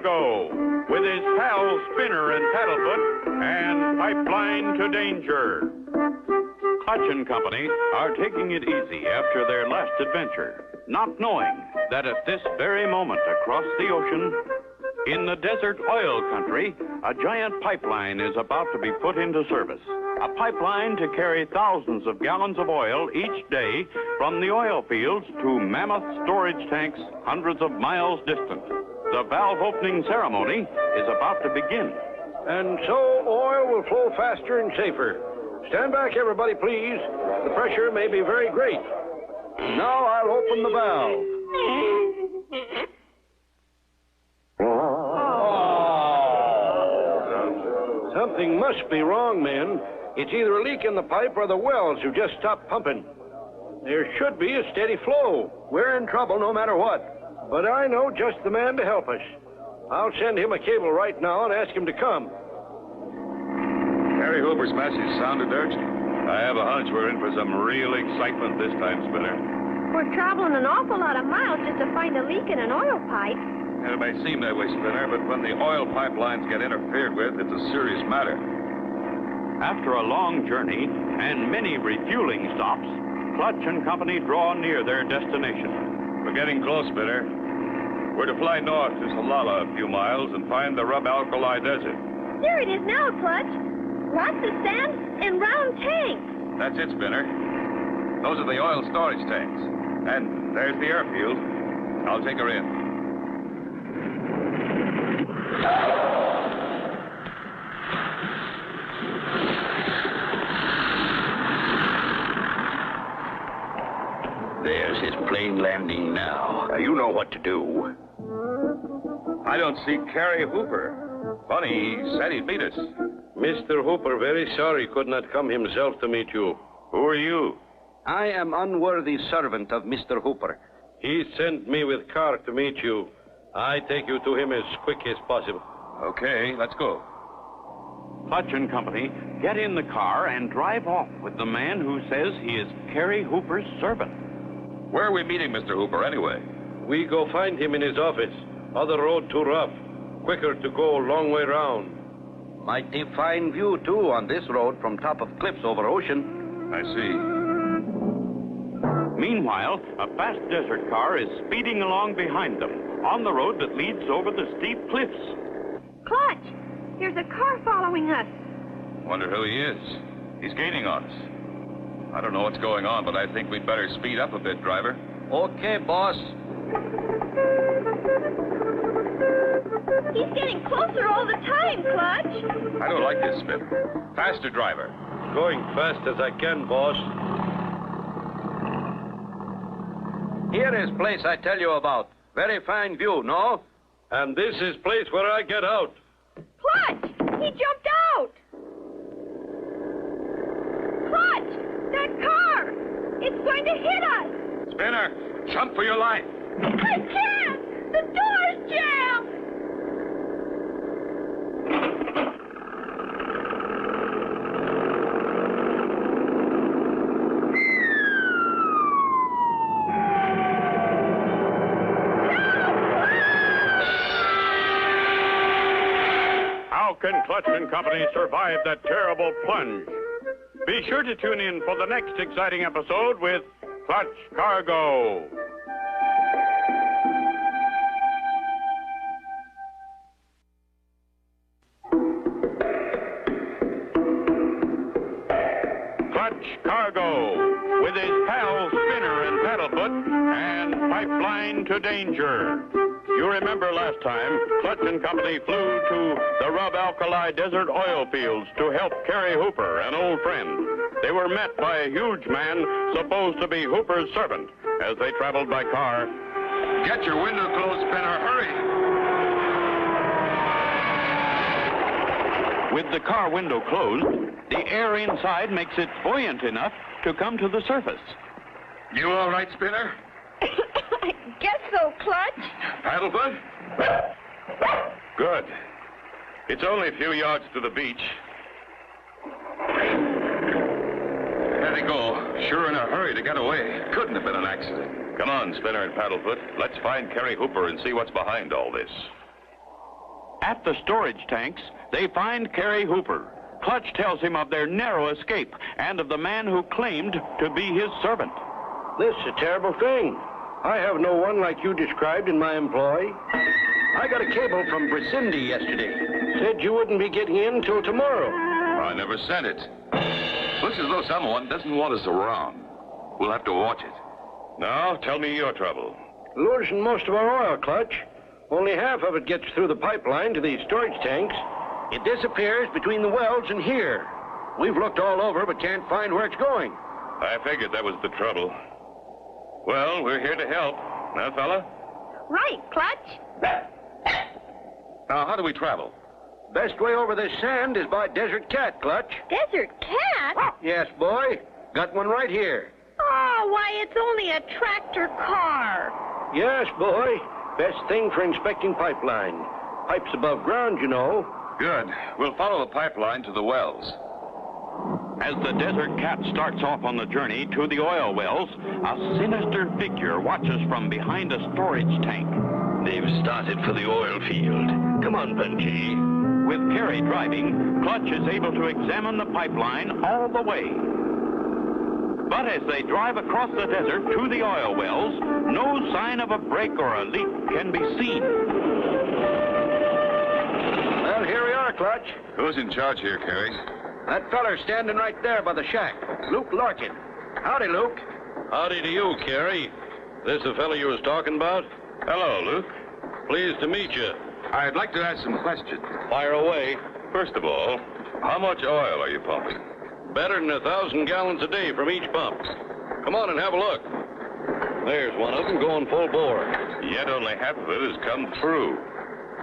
Cargo with his pals Spinner and Paddlefoot and Pipeline to Danger. Clutch and Company are taking it easy after their last adventure, not knowing that at this very moment across the ocean, in the desert oil country, a giant pipeline is about to be put into service. A pipeline to carry thousands of gallons of oil each day from the oil fields to mammoth storage tanks hundreds of miles distant. The valve opening ceremony is about to begin. And so oil will flow faster and safer. Stand back, everybody, please. The pressure may be very great. Now I'll open the valve. Oh. Something must be wrong, men. It's either a leak in the pipe or the wells have just stopped pumping. There should be a steady flow. We're in trouble no matter what. But I know just the man to help us. I'll send him a cable right now and ask him to come. Harry Hooper's message sounded urgent. I have a hunch we're in for some real excitement this time, Spinner. We're traveling an awful lot of miles just to find a leak in an oil pipe. And it may seem that way, Spinner, but when the oil pipelines get interfered with, it's a serious matter. After a long journey and many refueling stops, Clutch and Company draw near their destination. We're getting close, Spinner. We're to fly north to Solala a few miles and find the Rub Alkali Desert. There it is now, Clutch. Lots of sand and round tanks. That's it, Spinner. Those are the oil storage tanks. And there's the airfield. I'll take her in. There's his plane landing now. You know what to do. I don't see Carrie Hooper. Funny, he said he'd meet us. Mr. Hooper, very sorry could not come himself to meet you. Who are you? I am unworthy servant of Mr. Hooper. He sent me with car to meet you. I take you to him as quick as possible. Okay, let's go. Clutch and Company get in the car and drive off with the man who says he is Carrie Hooper's servant. Where are we meeting Mr. Hooper, anyway? We go find him in his office. Other road too rough. Quicker to go, long way round. Mighty fine view, too, on this road from top of cliffs over ocean. I see. Meanwhile, a fast desert car is speeding along behind them on the road that leads over the steep cliffs. Clutch, there's a car following us. Wonder who he is. He's gaining on us. I don't know what's going on, but I think we'd better speed up a bit, driver. Okay, boss. He's getting closer all the time, Clutch. I don't like this, Smith. Faster, driver. Going fast as I can, boss. Here is place I tell you about. Very fine view, no? And this is place where I get out. Clutch, he jumped out. Clutch, that car. It's going to hit us. Spinner, jump for your life. I can't. The door's jammed. How can Clutch and Company survive that terrible plunge? Be sure to tune in for the next exciting episode with Clutch Cargo. Clutch Cargo with his pals Spinner and Paddlefoot and Pipeline to Danger. You remember last time, Clutch and Company flew to the Rub Alkali Desert oil fields to help Carrie Hooper, an old friend. They were met by a huge man supposed to be Hooper's servant as they traveled by car. Get your window closed, Spinner. Hurry. With the car window closed, the air inside makes it buoyant enough to come to the surface. You all right, Spinner? I guess so, Clutch. Paddlefoot? Good. It's only a few yards to the beach. There they go. Sure in a hurry to get away. Couldn't have been an accident. Come on, Spinner and Paddlefoot. Let's find Carrie Hooper and see what's behind all this. At the storage tanks, they find Carrie Hooper. Clutch tells him of their narrow escape and of the man who claimed to be his servant. This is a terrible thing. I have no one like you described in my employ. I got a cable from Brisindi yesterday. Said you wouldn't be getting in till tomorrow. I never sent it. Looks as though someone doesn't want us around. We'll have to watch it. Now, tell me your trouble. Losing most of our oil, Clutch. Only half of it gets through the pipeline to these storage tanks. It disappears between the wells and here. We've looked all over, but can't find where it's going. I figured that was the trouble. Well, we're here to help. Now, fella? Right, Clutch. Now, how do we travel? Best way over this sand is by Desert Cat, Clutch. Desert Cat? Yes, boy. Got one right here. Oh, why, it's only a tractor car. Yes, boy. Best thing for inspecting pipeline. Pipes above ground, you know. Good. We'll follow the pipeline to the wells. As the Desert Cat starts off on the journey to the oil wells, a sinister figure watches from behind a storage tank. They've started for the oil field. Come on, Punchy. With Carrie driving, Clutch is able to examine the pipeline all the way. But as they drive across the desert to the oil wells, no sign of a break or a leak can be seen. Well, here we are, Clutch. Who's in charge here, Carrie? That feller's standing right there by the shack. Luke Larkin. Howdy, Luke. Howdy to you, Carrie. This the fellow you was talking about? Hello, Luke. Pleased to meet you. I'd like to ask some questions. Fire away. First of all, how much oil are you pumping? Better than 1,000 gallons a day from each pump. Come on and have a look. There's one of them going full bore. Yet only half of it has come through.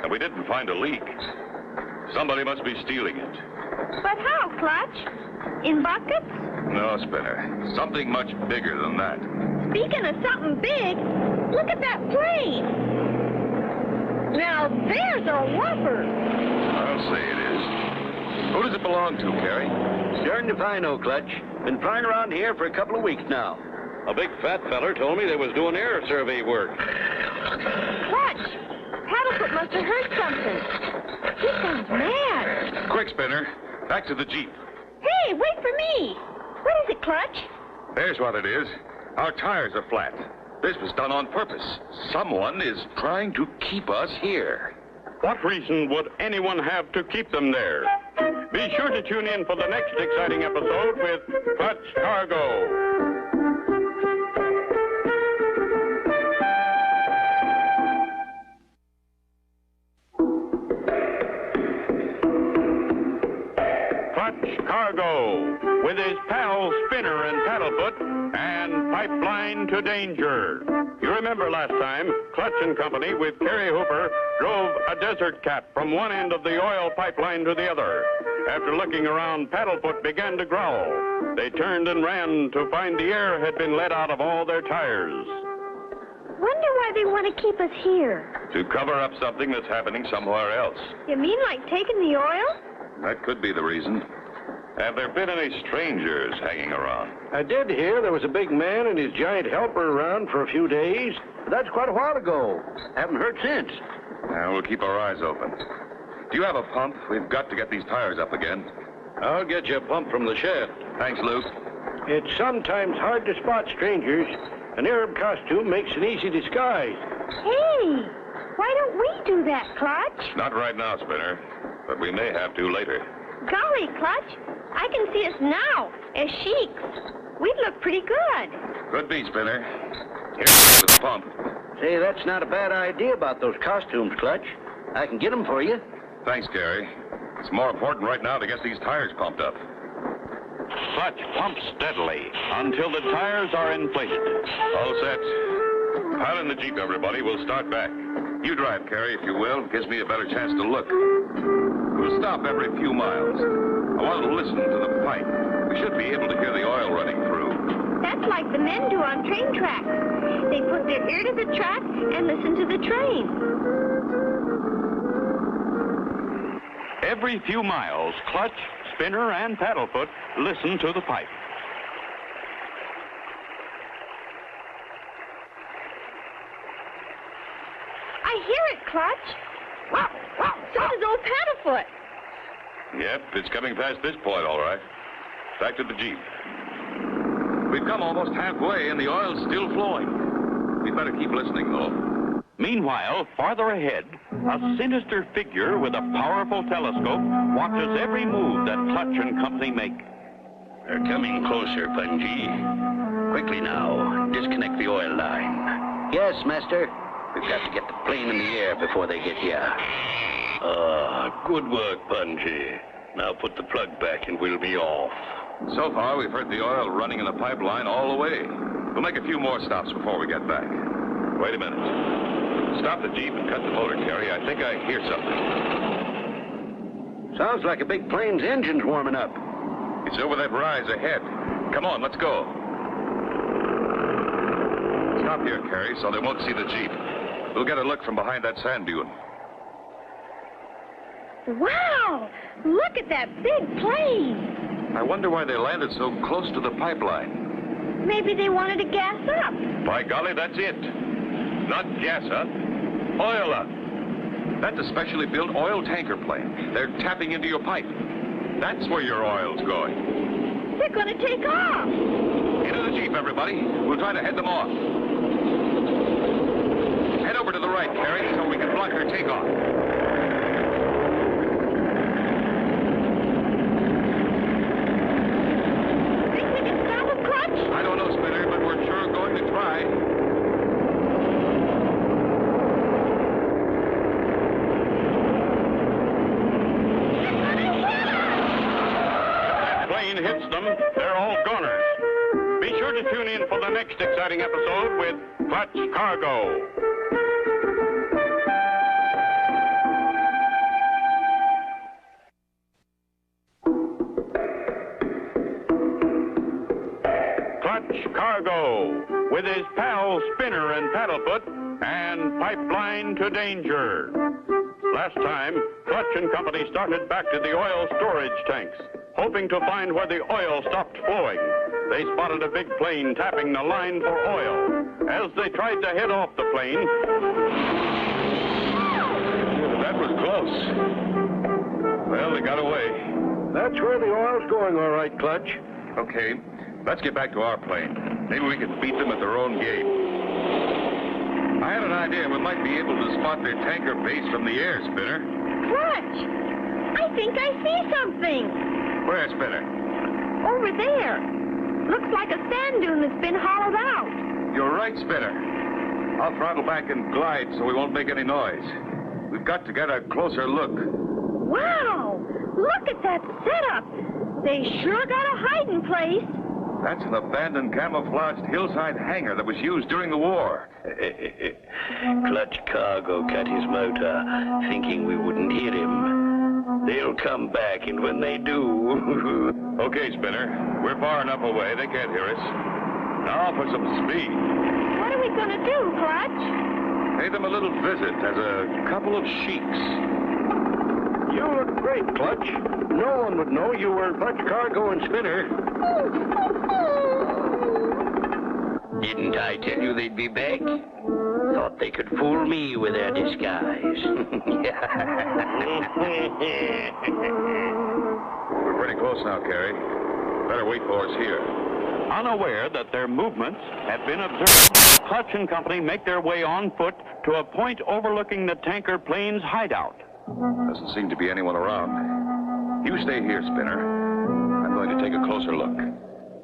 And we didn't find a leak. Somebody must be stealing it. But how, Clutch? In buckets? No, Spinner. Something much bigger than that. Speaking of something big, look at that plane. Now, there's a whopper. I'll say it is. Who does it belong to, Carrie? Darned if I know, Clutch. Been flying around here for a couple of weeks now. A big fat feller told me they was doing air survey work. Clutch, Paddlefoot must have heard something. He sounds mad. Quick, Spinner. Back to the Jeep. Hey, wait for me. What is it, Clutch? There's what it is. Our tires are flat. This was done on purpose. Someone is trying to keep us here. What reason would anyone have to keep them there? Be sure to tune in for the next exciting episode with Clutch Cargo. Clutch Cargo, with his pals Spinner and Paddlefoot, and Pipeline to Danger. You remember last time, Clutch and Company with Carrie Hooper drove a Desert Cat from one end of the oil pipeline to the other. After looking around, Paddlefoot began to growl. They turned and ran to find the air had been let out of all their tires. Wonder why they want to keep us here. To cover up something that's happening somewhere else. You mean like taking the oil? That could be the reason. Have there been any strangers hanging around? I did hear there was a big man and his giant helper around for a few days. That's quite a while ago. Haven't heard since. We'll keep our eyes open. Do you have a pump? We've got to get these tires up again. I'll get you a pump from the shed. Thanks, Luke. It's sometimes hard to spot strangers. An Arab costume makes an easy disguise. Hey, why don't we do that, Clutch? Not right now, Spinner, but we may have to later. Golly, Clutch, I can see us now as sheiks. We'd look pretty good. Could be, Spinner. Here's the pump. Say, that's not a bad idea about those costumes, Clutch. I can get them for you. Thanks, Gary. It's more important right now to get these tires pumped up. Clutch pumps steadily until the tires are inflated. All set. Pile in the Jeep, everybody. We'll start back. You drive, Carrie, if you will. Gives me a better chance to look. We'll stop every few miles. I want to listen to the pipe. We should be able to hear the oil running through. That's like the men do on train tracks. They put their ear to the track and listen to the train. Every few miles, Clutch, Spinner, and Paddlefoot listen to the pipe. I hear it, Clutch. So does old Paddlefoot. Yep, it's coming past this point, all right. Back to the Jeep. We've come almost halfway, and the oil's still flowing. We'd better keep listening, though. Meanwhile, farther ahead, a sinister figure with a powerful telescope watches every move that Clutch and Company make. They're coming closer, Punji. Quickly now, disconnect the oil line. Yes, master. We've got to get the plane in the air before they get here. Ah, good work, Punji. Now put the plug back and we'll be off. So far, we've heard the oil running in the pipeline all the way. We'll make a few more stops before we get back. Wait a minute. Stop the Jeep and cut the motor, Carrie. I think I hear something. Sounds like a big plane's engine's warming up. It's over that rise ahead. Come on, let's go. Stop here, Carrie, so they won't see the Jeep. We'll get a look from behind that sand dune. Wow! Look at that big plane. I wonder why they landed so close to the pipeline. Maybe they wanted to gas up. By golly, that's it. Not gas up, oil up. That's a specially built oil tanker plane. They're tapping into your pipe. That's where your oil's going. They're going to take off. Into the Jeep, everybody. We'll try to head them off. Head over to the right, Carrie, so we can block their takeoff. Think we can stop them, Clutch? I don't know, Spinner, but we're sure going to try. Hits them, they're all goners. Be sure to tune in for the next exciting episode with Clutch Cargo. Clutch Cargo, with his pals Spinner and Paddlefoot, and Pipeline to Danger. Last time, Clutch and Company started back to the oil storage tanks, hoping to find where the oil stopped flowing. They spotted a big plane tapping the line for oil. As they tried to head off the plane... That was close. Well, they got away. That's where the oil's going, all right, Clutch. Okay, let's get back to our plane. Maybe we can beat them at their own game. I had an idea we might be able to spot their tanker base from the air, Spinner. Clutch! I think I see something. Where, Spinner? Over there. Looks like a sand dune that's been hollowed out. You're right, Spinner. I'll throttle back and glide so we won't make any noise. We've got to get a closer look. Wow! Look at that setup. They sure got a hiding place. That's an abandoned camouflaged hillside hangar that was used during the war. Clutch Cargo cut his motor, thinking we wouldn't hear him. They'll come back, and when they do... Okay, Spinner. We're far enough away, they can't hear us. Now for some speed. What are we going to do, Clutch? Pay them a little visit as a couple of sheiks. You look great, Clutch. No one would know you were Clutch Cargo and Spinner. Didn't I tell you they'd be back? Thought they could fool me with their disguise. We're pretty close now, Carrie. Better wait for us here. Unaware that their movements had been observed, Clutch and Company make their way on foot to a point overlooking the tanker plane's hideout. Doesn't seem to be anyone around. You stay here, Spinner. I'm going to take a closer look.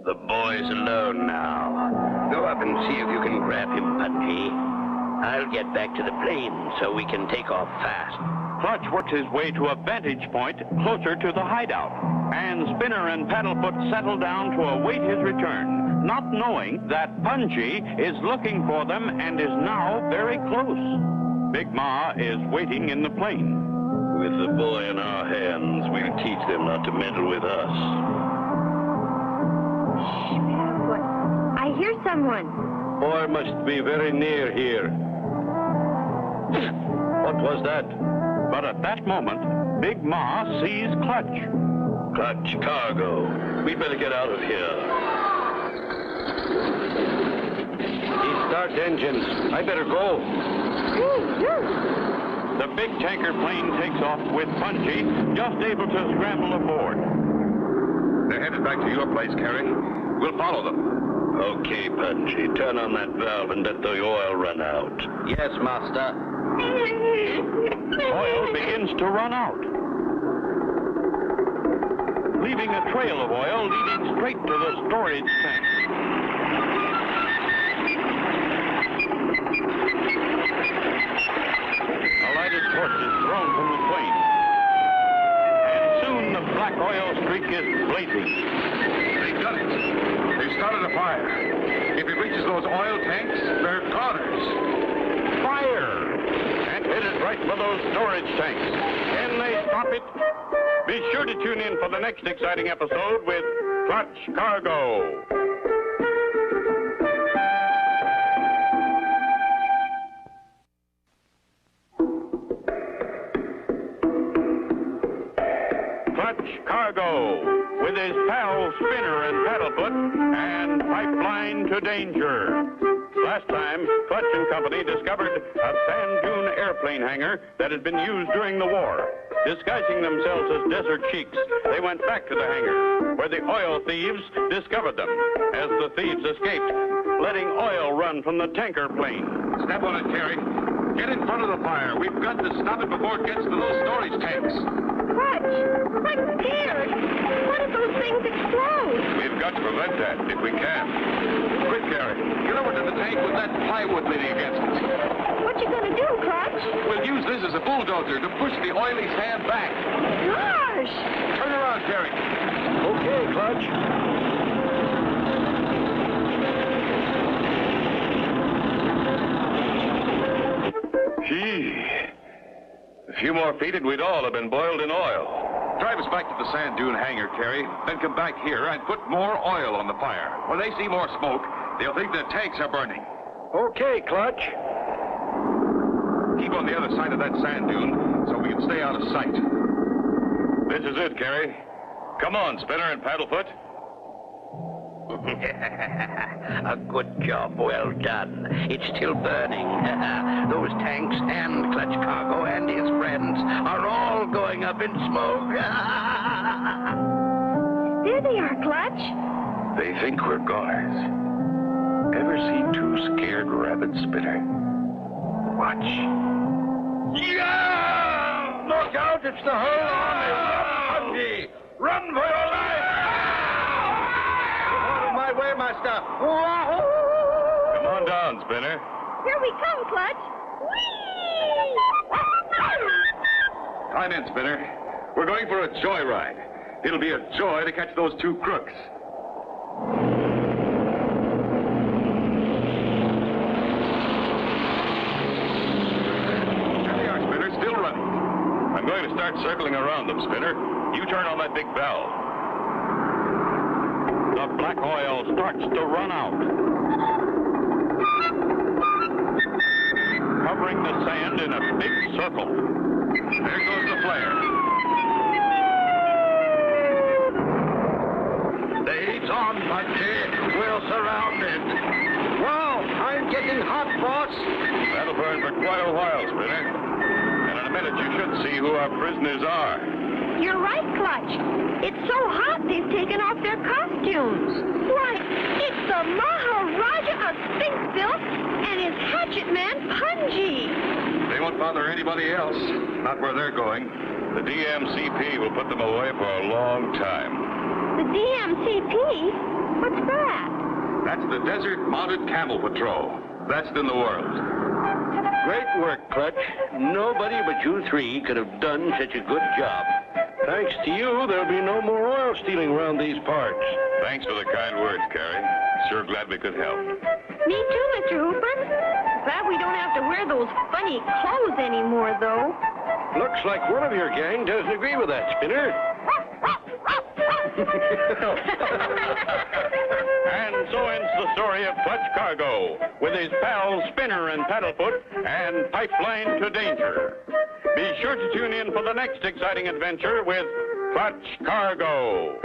The boy's alone now. Go up and see if you can grab him, Punji. I'll get back to the plane so we can take off fast. Clutch works his way to a vantage point closer to the hideout, and Spinner and Paddlefoot settle down to await his return, not knowing that Punji is looking for them and is now very close. Big Ma is waiting in the plane. With the boy in our hands, we'll teach them not to meddle with us. What? I hear someone. Boy must be very near here. What was that? But at that moment, Big Ma sees Clutch. Clutch Cargo. We'd better get out of here. He start engines. I better go. The big tanker plane takes off with Punchy just able to scramble aboard. They're headed back to your place, Carrie. We'll follow them. Okay, Punchy, turn on that valve and let the oil run out. Yes, master. Oil begins to run out, leaving a trail of oil leading straight to the storage tank. A lighted torch is thrown from the plane, and soon the black oil streak is blazing. They've done it. They've started a fire. If it reaches those oil tanks, they're goners. Fire! And headed right for those storage tanks. Can they stop it? Be sure to tune in for the next exciting episode with Clutch Cargo. Clutch Cargo, with his pals Spinner and Paddlefoot, and Pipeline to Danger. Last time, Clutch and Company discovered a sand dune airplane hangar that had been used during the war. Disguising themselves as desert sheiks, they went back to the hangar, where the oil thieves discovered them. As the thieves escaped, letting oil run from the tanker plane. Step on it, Carrie. Get in front of the fire. We've got to stop it before it gets to those storage tanks. Clutch, I'm scared. What if those things explode? We've got to prevent that if we can. Quick, Carrie. Get over to the tank with that plywood leaning against it. What you gonna do, Clutch? We'll use this as a bulldozer to push the oily sand back. Gosh! Turn around, Carrie. Okay, Clutch. Gee. A few more feet and we'd all have been boiled in oil. Drive us back to the sand dune hangar, Carrie. Then come back here and put more oil on the fire. When they see more smoke, they'll think the tanks are burning. Okay, Clutch. Keep on the other side of that sand dune so we can stay out of sight. This is it, Carrie. Come on, Spinner and Paddlefoot. A good job, well done. It's still burning. Those tanks and Clutch Cargo and his friends are all going up in smoke. There they are, Clutch. They think we're goners. Ever see two scared rabbits, Spinner? Watch. Yeah! Look out, it's the whole army! Run for your life! Out of my way, master! Come on down, Spinner. Here we come, Clutch. Whee! Climb in, Spinner. We're going for a joyride. It'll be a joy to catch those two crooks. There they are, Spinner, still running. I'm going to start circling around them, Spinner. You turn on that big valve. The black oil starts to run out, covering the sand in a big circle. There goes the flare. The heat's on, Punchy. We're surrounded. Wow, I'm getting hot, boss. That'll burn for quite a while, Spinner. And in a minute, you should see who our prisoners are. You're right, Clutch. It's so hot they've taken off their costumes. Why, it's the Maharaja of Sphinxville and his hatchet man, Punchy. They won't bother anybody else. Not where they're going. The DMCP will put them away for a long time. The DMCP? What's that? That's the Desert Mounted Camel Patrol. Best in the world. Great work, Clutch. Nobody but you three could have done such a good job. Thanks to you, there'll be no more oil stealing around these parts. Thanks for the kind words, Carrie. Sure glad we could help. Me too, Mr. Hooper. Glad we don't have to wear those funny clothes anymore, though. Looks like one of your gang doesn't agree with that, Spinner. And so ends the story of Clutch Cargo, with his pals Spinner and Paddlefoot and Pipeline to Danger. Be sure to tune in for the next exciting adventure with Clutch Cargo.